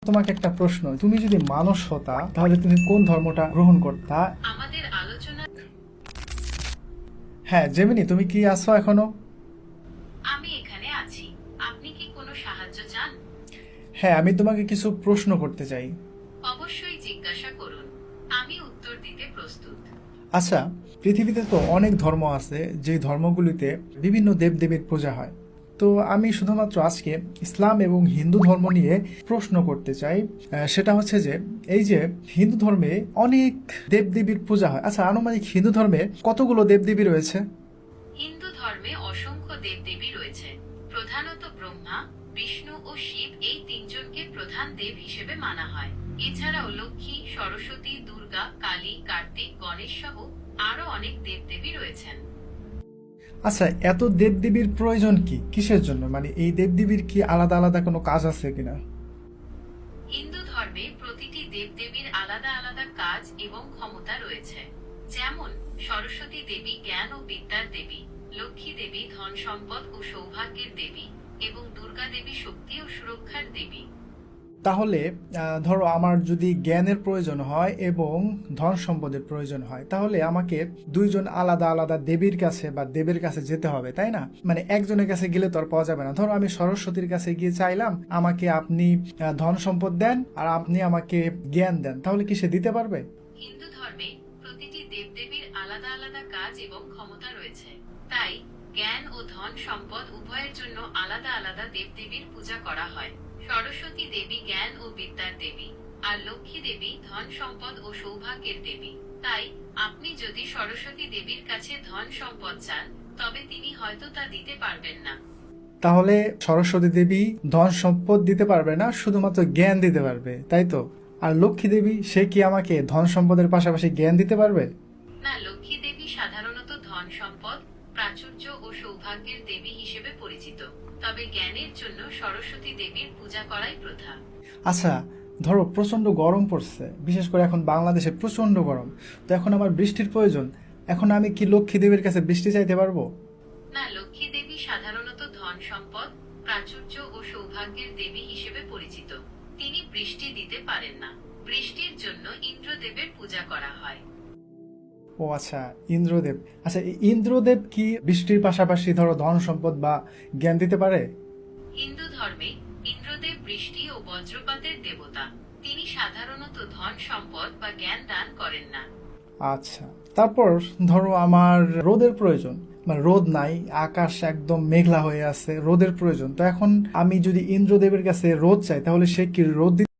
তোমাকে একটা প্রশ্ন, তুমি যদি মানুষ হতা তাহলে তুমি কোন ধর্মটা গ্রহণ করতা? আমাদের আলোচনা। হ্যাঁ জেমিনি, তুমি কি আছো এখনো? আমি এখানে আছি। আপনি কি কোনো সাহায্য চান? হ্যাঁ, আমি তোমাকে কিছু প্রশ্ন করতে চাই। অবশ্যই জিজ্ঞাসা করুন। আমি উত্তর দিতে প্রস্তুত। আচ্ছা, পৃথিবীতে তো অনেক ধর্ম আছে, যে ধর্মগুলিতে বিভিন্ন দেবদেবীর পূজা হয়। তো আমি শুধুমাত্র আজকে ইসলাম এবং হিন্দু ধর্ম নিয়ে প্রশ্ন করতে চাই। সেটা হচ্ছে যে এই যে হিন্দু ধর্মে অনেক দেবদেবীর পূজা হয়, আচ্ছা আনুমানিক হিন্দু ধর্মে কতগুলো দেবদেবী রয়েছে? হিন্দু ধর্মে অসংখ্য দেবদেবী রয়েছে। প্রধানত ব্রহ্মা, বিষ্ণু ও শিব এই তিনজনকে প্রধান দেব হিসেবে মানা হয়। এছাড়াও লক্ষ্মী, সরস্বতী, দুর্গা, কালী, কার্তিক, গণেশ সহ আরো অনেক দেবদেবী রয়েছেন। আচ্ছা, এত দেবদেবীর প্রয়োজন কি, কিসের জন্য? মানে এই দেবদেবীর কি আলাদা আলাদা কোনো কাজ আছে কিনা? হিন্দু ধর্মে প্রতিটি দেবদেবীর আলাদা আলাদা কাজ এবং ক্ষমতা রয়েছে। যেমন সরস্বতী দেবী জ্ঞান ও বিদ্যার দেবী, লক্ষ্মী দেবী ধন সম্পদ ও সৌভাগ্যের দেবী এবং দুর্গা দেবী শক্তি ও সুরক্ষার দেবী। তাহলে ধরো আমার যদি জ্ঞানের প্রয়োজন হয় এবং ধন সম্পদের প্রয়োজন হয়, তাহলে আমাকে দুইজন আলাদা আলাদা দেবীর কাছে বা দেবের কাছে যেতে হবে, তাই না? মানে একজনের কাছে গেলে তো আর পাওয়া যাবে না। ধরো আমি সরস্বতীর কাছে গিয়ে চাইলাম আমাকে আপনি ধন সম্পদ দেন আর আপনি আমাকে জ্ঞান দেন, তাহলে কি সে দিতে পারবে? হিন্দু ধর্মে প্রতিটি দেবদেবীর আলাদা আলাদা কাজ এবং ক্ষমতা রয়েছে। তাই জ্ঞান ও ধন সম্পদ উভয়ের জন্য আলাদা আলাদা দেবদেবীর পূজা করা হয়। সরস্বতী দেবী জ্ঞান ও বিদ্যার দেবী, আর লক্ষ্মী দেবী ধন সম্পদ ও সৌভাগ্যের দেবী। তাই আপনি যদি সরস্বতী দেবীর কাছে ধন সম্পদ চান, তবে তিনি হয়তো তা দিতে পারবেন না। তাহলে সরস্বতী দেবী ধন সম্পদ দিতে পারবে না, শুধুমাত্র জ্ঞান দিতে পারবে, তাই তো? আর লক্ষ্মী দেবী, সে কি আমাকে ধন সম্পদের পাশাপাশি জ্ঞান দিতে পারবে? না, লক্ষ্মী দেবী সাধারণত ধন সম্পদ, প্রাচুর্য ও সৌভাগ্যের দেবী হিসেবে পরিচিত। তবে জ্ঞানের জন্য সরস্বতী দেবীর পূজা করাই প্রথা। আচ্ছা, ধরো প্রচন্ড গরম পড়ছে, বিশেষ করে এখন বাংলাদেশে প্রচন্ড গরম, তো এখন আমার বৃষ্টির প্রয়োজন। এখন আমি কি লক্ষ্মী দেবীর কাছে বৃষ্টি চাইতে পারবো? না, লক্ষ্মী দেবী সাধারণত ধন সম্পদ, প্রাচুর্য ও সৌভাগ্যের দেবী হিসেবে পরিচিত। তিনি বৃষ্টি দিতে পারেন না। বৃষ্টির জন্য ইন্দ্রদেবের পূজা করা হয়। ও আচ্ছা, ইন্দ্রদেব। আচ্ছা, এই ইন্দ্রদেব কি বৃষ্টির পাশাপাশি ধরো ধন সম্পদ বা জ্ঞান দিতে পারে? হিন্দু ধর্মে ইন্দ্রদেব বৃষ্টি ও বজ্রপাতের দেবতা। তিনি সাধারণত ধন সম্পদ বা জ্ঞান দান করেন না। আচ্ছা, তারপর ধরো আমার রোদের প্রয়োজন, মানে রোদ নাই, আকাশ একদম মেঘলা হয়ে আছে, রোদের প্রয়োজন। তো এখন আমি যদি ইন্দ্রদেবের কাছে রোদ চাই, তাহলে সে কি রোদ